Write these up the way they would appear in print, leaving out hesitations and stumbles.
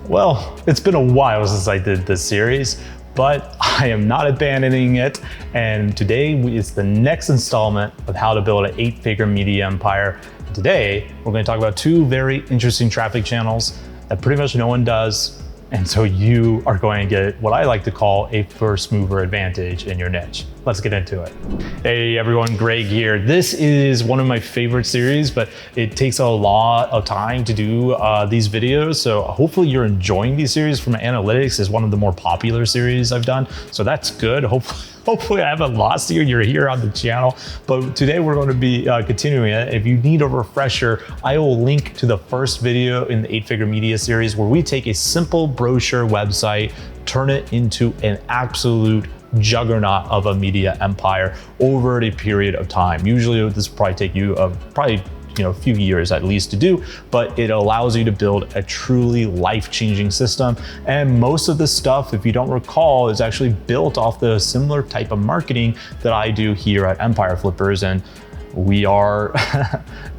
Well, it's been a while since I did this series, but I am not abandoning it. And today is the next installment of how to build an 8-figure media empire. Today, we're going to talk about 2 very interesting traffic channels that pretty much no one does. And so you are going to get what I like to call a first mover advantage in your niche. Let's get into it. Hey everyone, Greg here. This is one of my favorite series, but it takes a lot of time to do these videos. So hopefully you're enjoying these series. From analytics is one of the more popular series I've done. So that's good. Hopefully I haven't lost you. You're here on the channel. But today we're going to be continuing it. If you need a refresher, I will link to the first video in the 8-figure media series where we take a simple brochure website, turn it into an absolute juggernaut of a media empire over a period of time. Usually this will probably take you a few years at least to do, but it allows you to build a truly life-changing system. And most of this stuff, if you don't recall, is actually built off the similar type of marketing that I do here at Empire Flippers. And we are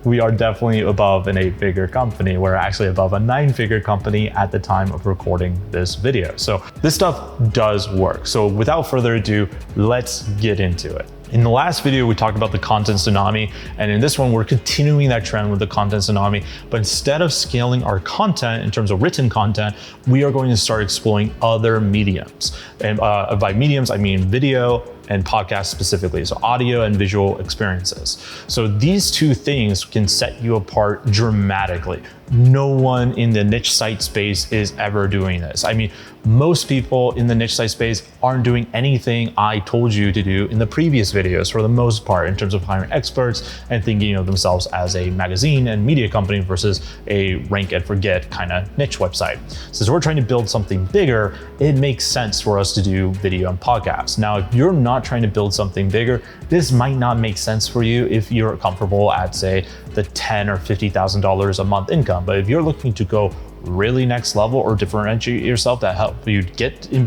definitely above an 8-figure company. We're actually above a 9-figure company at the time of recording this video. So this stuff does work. So without further ado, let's get into it. In the last video, we talked about the content tsunami, and in this one, we're continuing that trend with the content tsunami, but instead of scaling our content in terms of written content, we are going to start exploring other mediums. And by mediums, I mean video and podcast specifically, so audio and visual experiences. So these 2 things can set you apart dramatically. No one in the niche site space is ever doing this. I mean, most people in the niche site space aren't doing anything I told you to do in the previous videos for the most part in terms of hiring experts and thinking of themselves as a magazine and media company versus a rank and forget kind of niche website. Since we're trying to build something bigger, it makes sense for us to do video and podcasts. Now, if you're not trying to build something bigger, this might not make sense for you if you're comfortable at, say, the $10,000 or $50,000 a month income. But if you're looking to go really next level or differentiate yourself that help you get in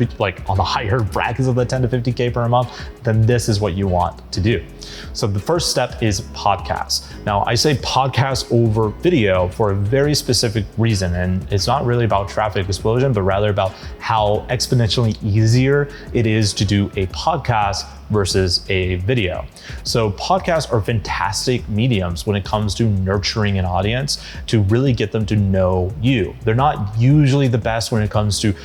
on the higher brackets of the 10 to 50K per month, then this is what you want to do. So the first step is podcasts. Now I say podcast over video for a very specific reason, and it's not really about traffic explosion, but rather about how exponentially easier it is to do a podcast versus a video. So podcasts are fantastic mediums when it comes to nurturing an audience to really get them to know you. They're not usually the best when it comes to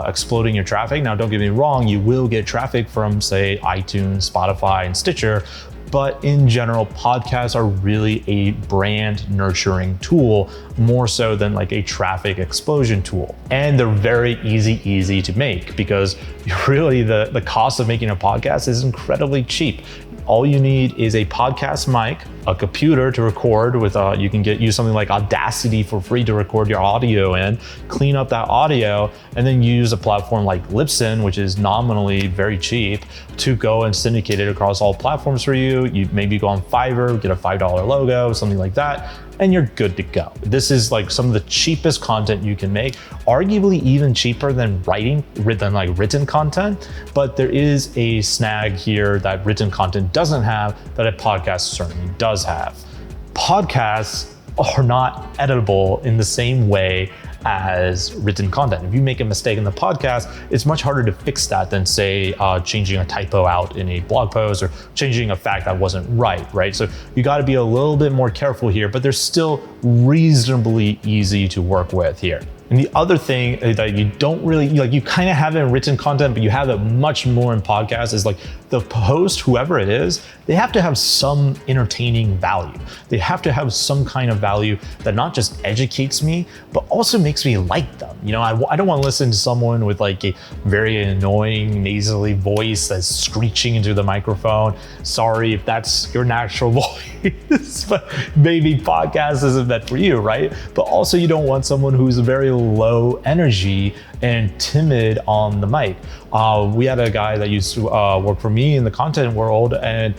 exploding your traffic. Now, don't get me wrong, you will get traffic from, say, iTunes, Spotify, and Stitcher, but in general, podcasts are really a brand nurturing tool, more so than like a traffic explosion tool. And they're very easy to make because really the cost of making a podcast is incredibly cheap. All you need is a podcast mic, a computer to record with, you can use something like Audacity for free to record your audio in, clean up that audio, and then use a platform like Libsyn, which is nominally very cheap, to go and syndicate it across all platforms for you. You maybe go on Fiverr, get a $5 logo, something like that, and you're good to go. This is like some of the cheapest content you can make, arguably even cheaper than written content, but there is a snag here that written content doesn't have that a podcast certainly does have. Podcasts are not editable in the same way as written content. If you make a mistake in the podcast, it's much harder to fix that than, say, changing a typo out in a blog post or changing a fact that wasn't right? So you got to be a little bit more careful here, but they're still reasonably easy to work with here. And the other thing that you don't really, you kind of have it in written content, but you have it much more in podcasts is the host, whoever it is, they have to have some entertaining value. They have to have some kind of value that not just educates me, but also makes me like them. I don't want to listen to someone with a very annoying nasally voice that's screeching into the microphone. Sorry if that's your natural voice, but maybe podcast isn't meant for you, right? But also you don't want someone who's very low energy and timid on the mic. We had a guy that used to work for me in the content world, and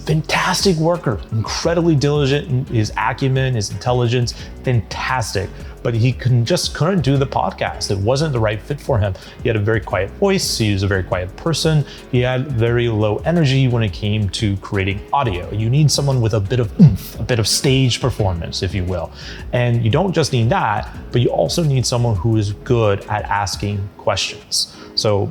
fantastic worker, incredibly diligent, his acumen, his intelligence, fantastic. but he couldn't do the podcast. It wasn't the right fit for him. He had a very quiet voice. He was a very quiet person. He had very low energy when it came to creating audio. You need someone with a bit of oomph, a bit of stage performance, if you will. And you don't just need that, but you also need someone who is good at asking questions. So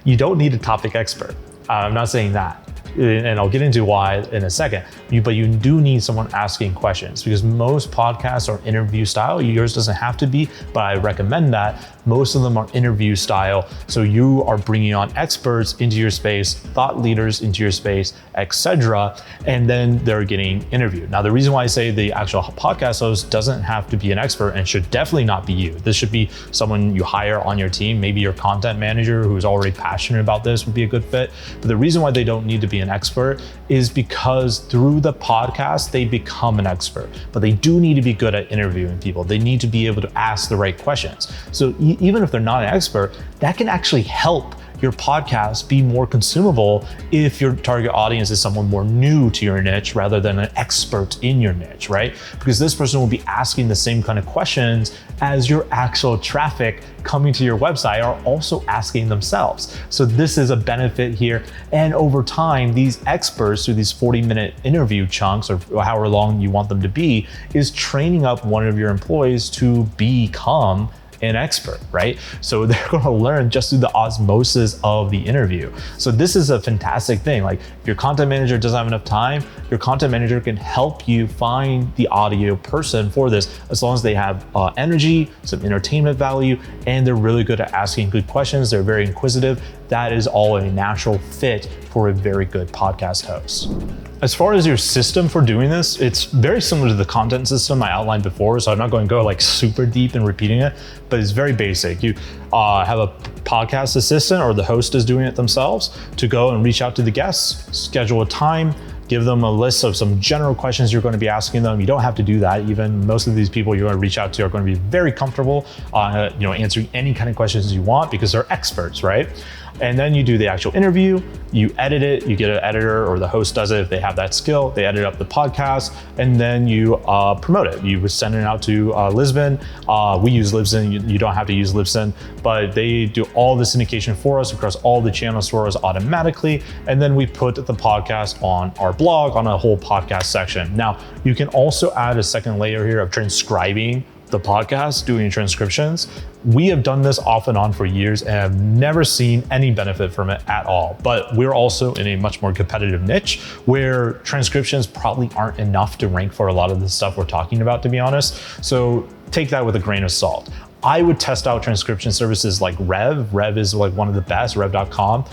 you don't need a topic expert. I'm not saying that, and I'll get into why in a second, but you do need someone asking questions, because most podcasts are interview style. Yours doesn't have to be, but I recommend that. Most of them are interview style. So you are bringing on experts into your space, thought leaders into your space, etc., and then they're getting interviewed. Now, the reason why I say the actual podcast host doesn't have to be an expert and should definitely not be you. This should be someone you hire on your team. Maybe your content manager who's already passionate about this would be a good fit. But the reason why they don't need to be an expert is because through the podcast, they become an expert, but they do need to be good at interviewing people. They need to be able to ask the right questions. So even if they're not an expert, that can actually help your podcast be more consumable if your target audience is someone more new to your niche rather than an expert in your niche, right? Because this person will be asking the same kind of questions as your actual traffic coming to your website are also asking themselves. So this is a benefit here. And over time, these experts through these 40-minute interview chunks, or however long you want them to be, is training up one of your employees to become an expert, right? So they're going to learn just through the osmosis of the interview. So this is a fantastic thing. Like, if your content manager doesn't have enough time, your content manager can help you find the audio person for this, as long as they have energy, some entertainment value, and they're really good at asking good questions. They're very inquisitive. That is all a natural fit for a very good podcast host. As far as your system for doing this, it's very similar to the content system I outlined before, so I'm not going to go like super deep in repeating it, but it's very basic. You have a podcast assistant, or the host is doing it themselves, to go and reach out to the guests, schedule a time, give them a list of some general questions you're going to be asking them. You don't have to do that. Even most of these people you're going to reach out to are going to be very comfortable answering any kind of questions you want, because they're experts, right? And then you do the actual interview, you edit it, you get an editor, or the host does it if they have that skill, they edit up the podcast, and then you promote it. You send it out to Lisbon. We use Libsyn, you don't have to use Libsyn, but they do all the syndication for us across all the channels for us automatically. And then we put the podcast on our blog on a whole podcast section. Now, you can also add a second layer here of transcribing the podcast, doing transcriptions. We have done this off and on for years and have never seen any benefit from it at all. But we're also in a much more competitive niche where transcriptions probably aren't enough to rank for a lot of the stuff we're talking about, to be honest. So take that with a grain of salt. I would test out transcription services like Rev. Rev is like one of the best, rev.com.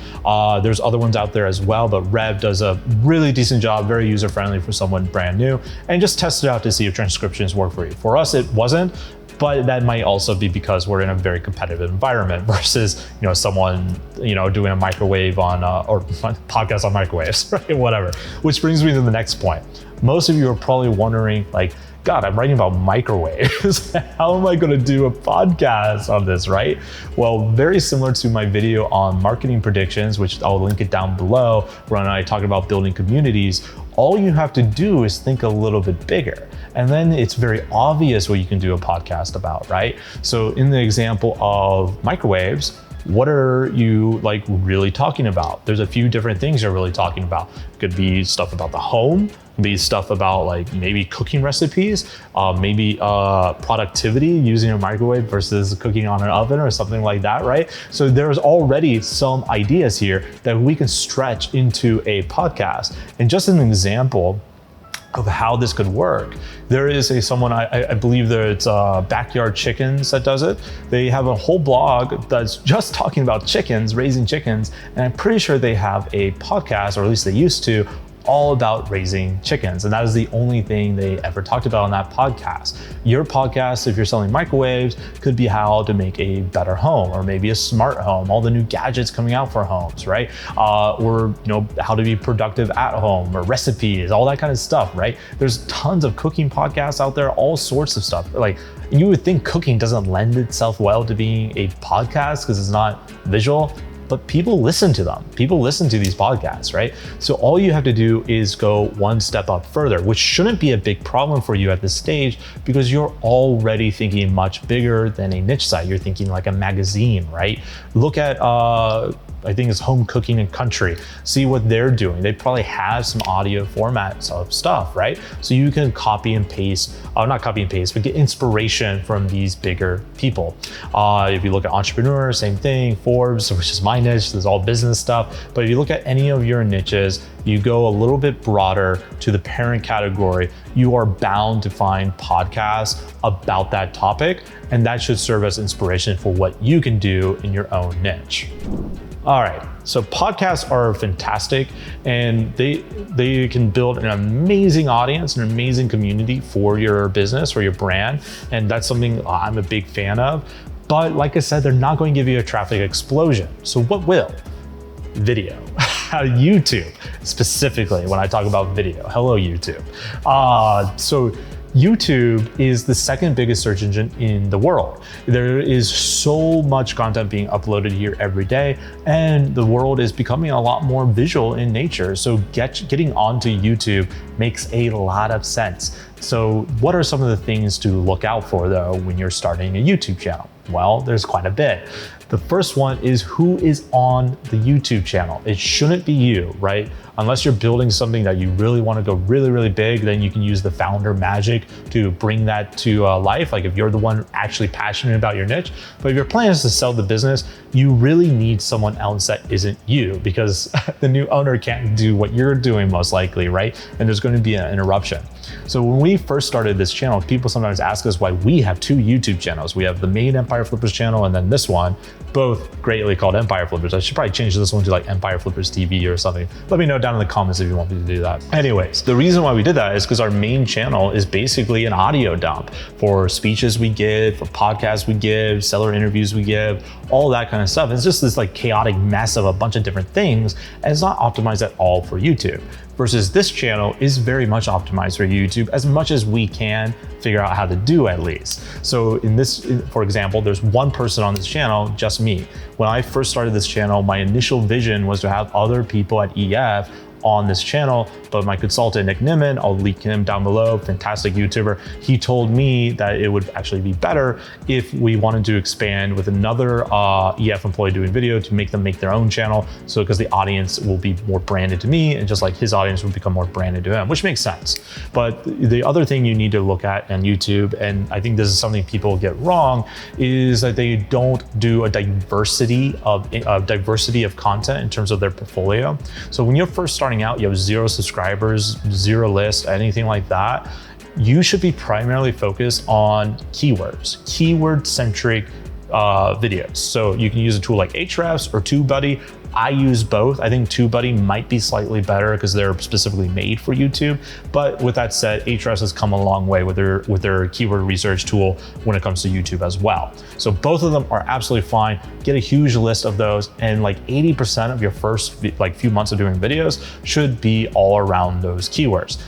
There's other ones out there as well, but Rev does a really decent job, very user-friendly for someone brand new, and just test it out to see if transcriptions work for you. For us, it wasn't, but that might also be because we're in a very competitive environment versus, someone, doing a microwave on, or podcast on microwaves, right? Whatever. Which brings me to the next point. Most of you are probably wondering, like, God, I'm writing about microwaves. How am I going to do a podcast on this, right? Well, very similar to my video on marketing predictions, which I'll link it down below, when I talk about building communities, all you have to do is think a little bit bigger. And then it's very obvious what you can do a podcast about, right? So in the example of microwaves, what are you like really talking about? There's a few different things you're really talking about. It could be stuff about the home, be stuff about like maybe cooking recipes, maybe productivity using a microwave versus cooking on an oven or something like that, right? So there's already some ideas here that we can stretch into a podcast. And just an example of how this could work, there is someone, I believe that it's Backyard Chickens that does it. They have a whole blog that's just talking about chickens, raising chickens, and I'm pretty sure they have a podcast, or at least they used to, all about raising chickens. And that is the only thing they ever talked about on that podcast. Your podcast, if you're selling microwaves, could be how to make a better home, or maybe a smart home, all the new gadgets coming out for homes, right? Or how to be productive at home, or recipes, all that kind of stuff, right? There's tons of cooking podcasts out there, all sorts of stuff. Like, you would think cooking doesn't lend itself well to being a podcast because it's not visual, but people listen to them. People listen to these podcasts, right? So all you have to do is go one step up further, which shouldn't be a big problem for you at this stage because you're already thinking much bigger than a niche site. You're thinking like a magazine, right? Look at, I think it's Home Cooking and Country. See what they're doing. They probably have some audio formats of stuff, right? So you can copy and paste, not copy and paste, but get inspiration from these bigger people. If you look at Entrepreneur, same thing. Forbes, which is my niche, this is all business stuff. But if you look at any of your niches, you go a little bit broader to the parent category, you are bound to find podcasts about that topic, and that should serve as inspiration for what you can do in your own niche. All right, so podcasts are fantastic and they can build an amazing audience, an amazing community for your business or your brand. And that's something I'm a big fan of. But like I said, they're not going to give you a traffic explosion. So what will? Video. YouTube, specifically when I talk about video. Hello, YouTube. So YouTube is the second biggest search engine in the world. There is so much content being uploaded here every day, and the world is becoming a lot more visual in nature. So getting onto YouTube makes a lot of sense. So what are some of the things to look out for though when you're starting a YouTube channel? Well, there's quite a bit. The first one is who is on the YouTube channel. It shouldn't be you, right? Unless you're building something that you really want to go really, really big, then you can use the founder magic to bring that to life. Like if you're the one actually passionate about your niche. But if your plan is to sell the business, you really need someone else that isn't you, because the new owner can't do what you're doing most likely, right? And there's going to be an interruption. So when we first started this channel, people sometimes ask us why we have two YouTube channels. We have the main Empire Flippers channel and then this one, both greatly called Empire Flippers. I should probably change this one to like Empire Flippers TV or something. Let me know down in the comments if you want me to do that. Anyways, the reason why we did that is because our main channel is basically an audio dump for speeches we give, for podcasts we give, seller interviews we give, all that kind of stuff. It's just this like chaotic mess of a bunch of different things, and it's not optimized at all for YouTube. Versus this channel is very much optimized for YouTube as much as we can figure out how to do at least. So in this, for example, there's one person on this channel, just me. When I first started this channel, my initial vision was to have other people at EF on this channel, but my consultant, Nick Nimmin, I'll link him down below, fantastic YouTuber. He told me that it would actually be better if we wanted to expand with another EF employee doing video to make them make their own channel. So because the audience will be more branded to me and just like his audience will become more branded to him, which makes sense. But the other thing you need to look at on YouTube, and I think this is something people get wrong, is that they don't do a diversity of content in terms of their portfolio. So when you're first starting out, you have 0 subscribers, 0 lists, anything like that, you should be primarily focused on keywords, keyword-centric videos. So you can use a tool like Ahrefs or TubeBuddy. I use both. I think TubeBuddy might be slightly better because they're specifically made for YouTube. But with that said, Ahrefs has come a long way with their keyword research tool when it comes to YouTube as well. So both of them are absolutely fine. Get a huge list of those, and like 80% of your first few months of doing videos should be all around those keywords.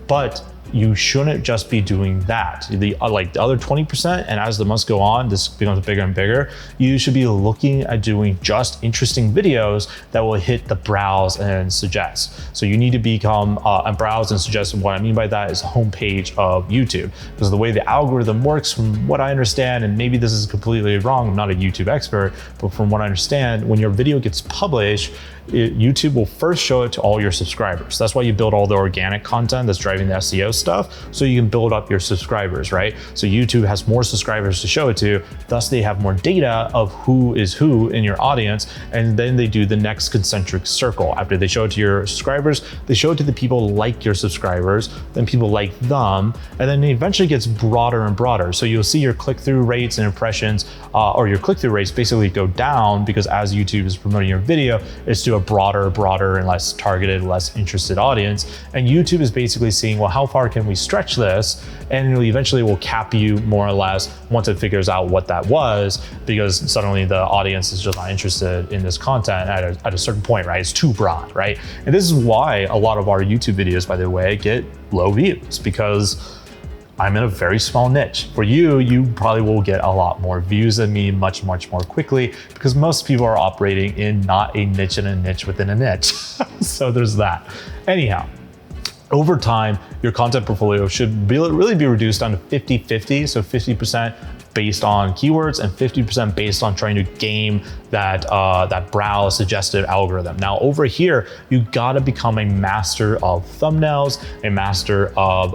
But you shouldn't just be doing that. The other 20%, and as the months go on, this becomes bigger and bigger, you should be looking at doing just interesting videos that will hit the browse and suggest. So you need to become and browse and suggest. And what I mean by that is the homepage of YouTube, because the way the algorithm works, from what I understand, and maybe this is completely wrong, I'm not a YouTube expert, but from what I understand, when your video gets published, YouTube will first show it to all your subscribers. That's why you build all the organic content that's driving the SEO stuff, so you can build up your subscribers, right? So YouTube has more subscribers to show it to, thus they have more data of who is who in your audience, and then they do the next concentric circle. After they show it to your subscribers, they show it to the people like your subscribers, then people like them, and then it eventually gets broader and broader. So you'll see your click-through rates and impressions, or your click-through rates basically go down, because as YouTube is promoting your video, it's to a broader and less targeted, less interested audience. And YouTube is basically seeing, well, how far can we stretch this? And it eventually will cap you more or less once it figures out what that was, because suddenly the audience is just not interested in this content at a certain point, right? It's too broad, right? And this is why a lot of our YouTube videos, by the way, get low views, because I'm in a very small niche. For you, you probably will get a lot more views than me much more quickly because most people are operating in not a niche and a niche within a niche. So there's that. Anyhow, over time, your content portfolio should really be reduced down to 50-50, so 50% based on keywords and 50% based on trying to game that browse suggestive algorithm. Now over here, you gotta become a master of thumbnails, a master of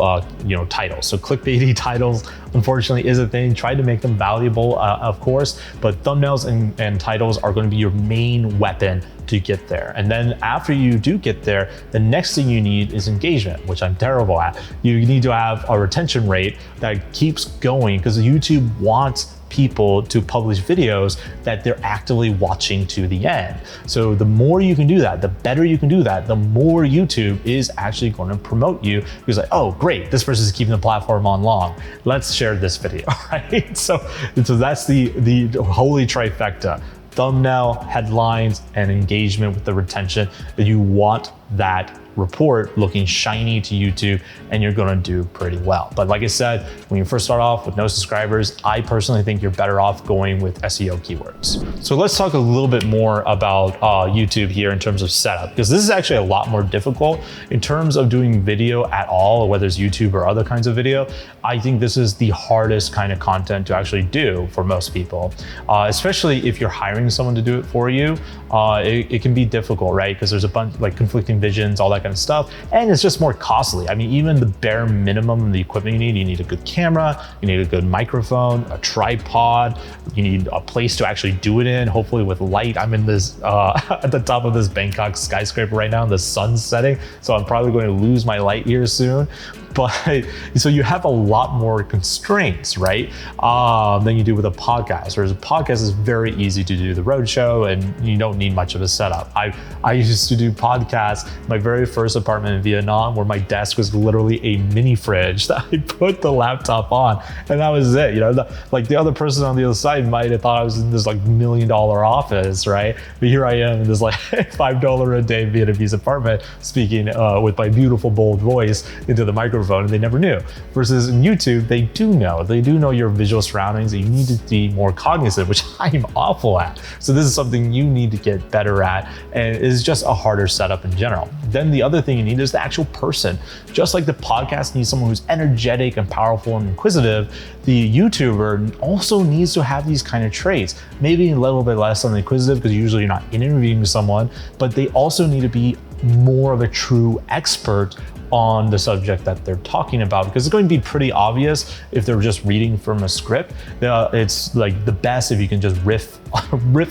titles. So clickbaity titles, unfortunately, is a thing. Try to make them valuable, of course, but thumbnails and titles are going to be your main weapon to get there. And then after you do get there, the next thing you need is engagement, which I'm terrible at. You need to have a retention rate that keeps going because YouTube wants people to publish videos that they're actively watching to the end. So the more you can do that, the better you can do that, the more YouTube is actually going to promote you. Because like, oh great, this person is keeping the platform on long. Let's share this video, right? So that's the holy trifecta. Thumbnail, headlines, and engagement with the retention that you want that report looking shiny to YouTube, and you're gonna do pretty well. But like I said, when you first start off with no subscribers, I personally think you're better off going with SEO keywords. So let's talk a little bit more about YouTube here in terms of setup, because this is actually a lot more difficult in terms of doing video at all, whether it's YouTube or other kinds of video. I think this is the hardest kind of content to actually do for most people, especially if you're hiring someone to do it for you. It can be difficult, right? Because there's a bunch like conflicting visions, all that kind of stuff, and it's just more costly. I mean, even the bare minimum, the equipment you need a good camera, you need a good microphone, a tripod, you need a place to actually do it in, hopefully with light. I'm in this, at the top of this Bangkok skyscraper right now, the sun's setting, so I'm probably going to lose my light here soon. But so you have a lot more constraints, right? Than you do with a podcast. Whereas a podcast is very easy to do the roadshow and you don't need much of a setup. I used to do podcasts, my very first apartment in Vietnam, where my desk was literally a mini fridge that I put the laptop on, and that was it. You know, like the other person on the other side might have thought I was in this like $1 million office, right? But here I am in this like $5 a day Vietnamese apartment, speaking with my beautiful bold voice into the microphone. And they never knew. Versus in YouTube, they do know your visual surroundings, and you need to be more cognizant, which I'm awful at. So this is something you need to get better at, and it's just a harder setup in general. Then the other thing you need is the actual person. Just like the podcast needs someone who's energetic and powerful and inquisitive, the YouTuber also needs to have these kind of traits. Maybe a little bit less on the inquisitive because usually you're not interviewing someone, but they also need to be more of a true expert on the subject that they're talking about, because it's going to be pretty obvious if they're just reading from a script. It's like the best if you can just riff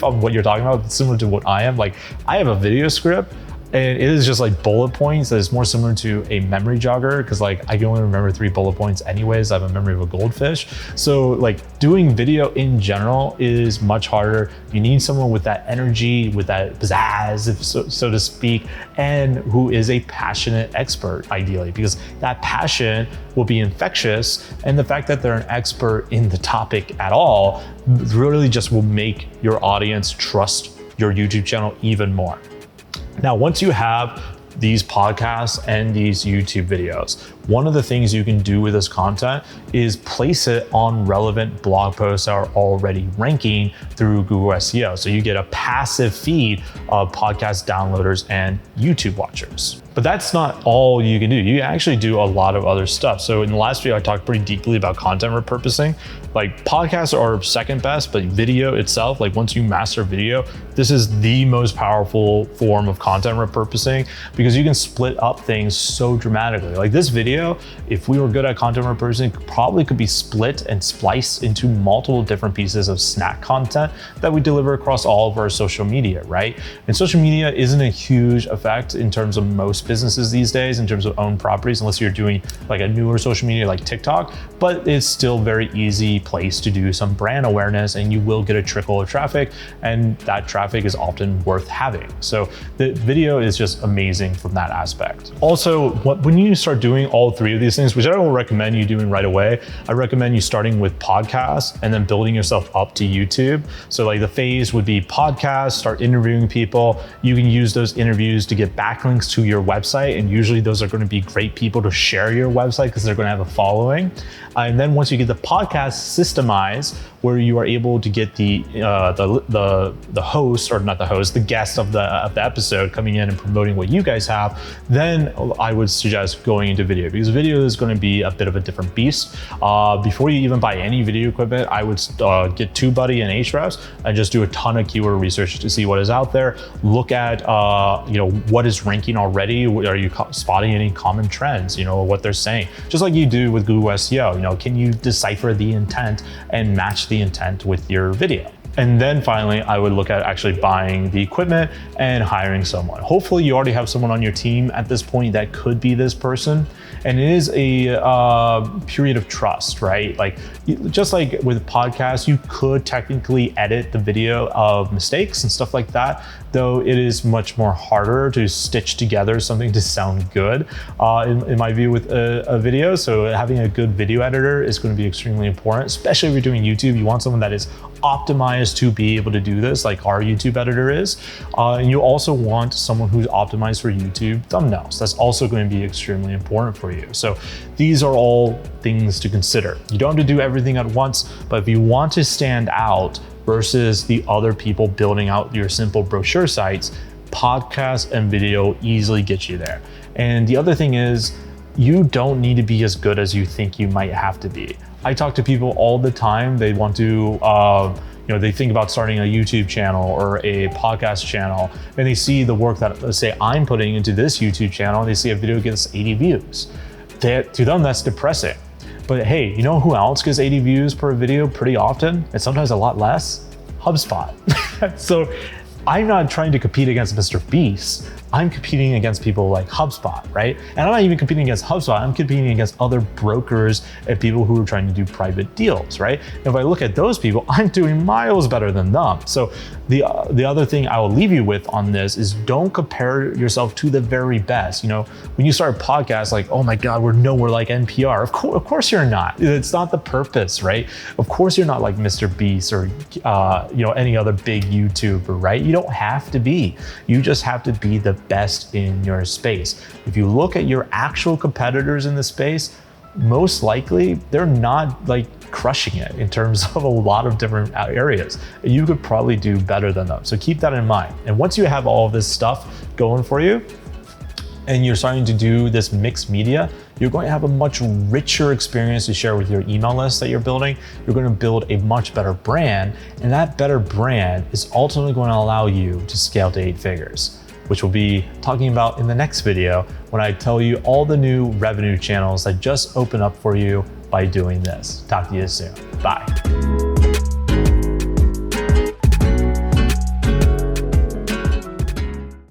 on what you're talking about. It's similar to what I am. Like I have a video script, and it is just like bullet points that is more similar to a memory jogger, because like I can only remember 3 bullet points anyways. I have a memory of a goldfish. So like doing video in general is much harder. You need someone with that energy, with that pizzazz, so to speak, and who is a passionate expert ideally, because that passion will be infectious, and the fact that they're an expert in the topic at all really just will make your audience trust your YouTube channel even more. Now, once you have these podcasts and these YouTube videos, one of the things you can do with this content is place it on relevant blog posts that are already ranking through Google SEO. So you get a passive feed of podcast downloaders and YouTube watchers. But that's not all you can do. You actually do a lot of other stuff. So in the last video, I talked pretty deeply about content repurposing. Like podcasts are second best, but video itself, like once you master video, this is the most powerful form of content repurposing, because you can split up things so dramatically. Like this video, if we were good at content repurposing, probably could be split and spliced into multiple different pieces of snack content that we deliver across all of our social media, right? And social media isn't a huge effect in terms of most businesses these days, in terms of owned properties, unless you're doing like a newer social media like TikTok, but it's still very easy place to do some brand awareness, and you will get a trickle of traffic, and that traffic is often worth having. So the video is just amazing from that aspect. Also, when you start doing all all three of these things, which I don't recommend you doing right away. I recommend you starting with podcasts and then building yourself up to YouTube. So like the phase would be podcasts, start interviewing people. You can use those interviews to get backlinks to your website. And usually those are going to be great people to share your website because they're going to have a following. And then once you get the podcast systemized, where you are able to get the host, or not the host, the guest of the episode coming in and promoting what you guys have, then I would suggest going into video, because video is going to be a bit of a different beast. Before you even buy any video equipment, I would get TubeBuddy and Ahrefs and just do a ton of keyword research to see what is out there. Look at what is ranking already. Are you spotting any common trends? What they're saying, just like you do with Google SEO. Can you decipher the intent and match the intent with your video? And then finally, I would look at actually buying the equipment and hiring someone. Hopefully you already have someone on your team at this point that could be this person. And it is a period of trust, right? Like, just like with podcasts, you could technically edit the video of mistakes and stuff like that, though it is much more harder to stitch together something to sound good, in my view, with a video. So having a good video editor is going to be extremely important, especially if you're doing YouTube. You want someone that is optimized to be able to do this, like our YouTube editor is. And you also want someone who's optimized for YouTube thumbnails. That's also going to be extremely important for you. So these are all things to consider. You don't have to do everything at once, but if you want to stand out versus the other people building out your simple brochure sites, podcast and video easily get you there. And the other thing is, you don't need to be as good as you think you might have to be. I talk to people all the time. They want to, they think about starting a YouTube channel or a podcast channel, and they see the work that, let's say, I'm putting into this YouTube channel, and they see a video gets 80 views. To them, that's depressing. But hey, you know who else gets 80 views per video pretty often, and sometimes a lot less? HubSpot. So I'm not trying to compete against Mr. Beast. I'm competing against people like HubSpot, right? And I'm not even competing against HubSpot. I'm competing against other brokers and people who are trying to do private deals, right? And if I look at those people, I'm doing miles better than them. So the other thing I will leave you with on this is, don't compare yourself to the very best. When you start a podcast, like, oh my God, we're nowhere like NPR. Of course you're not. It's not the purpose, right? Of course you're not like Mr. Beast or any other big YouTuber, right? You don't have to be. You just have to be the best in your space. If you look at your actual competitors in the space, most likely they're not like crushing it in terms of a lot of different areas. You could probably do better than them. So keep that in mind. And once you have all of this stuff going for you, and you're starting to do this mixed media, you're going to have a much richer experience to share with your email list that you're building. You're going to build a much better brand, and that better brand is ultimately going to allow you to scale to 8 figures, which we'll be talking about in the next video when I tell you all the new revenue channels that just open up for you by doing this. Talk to you soon. Bye.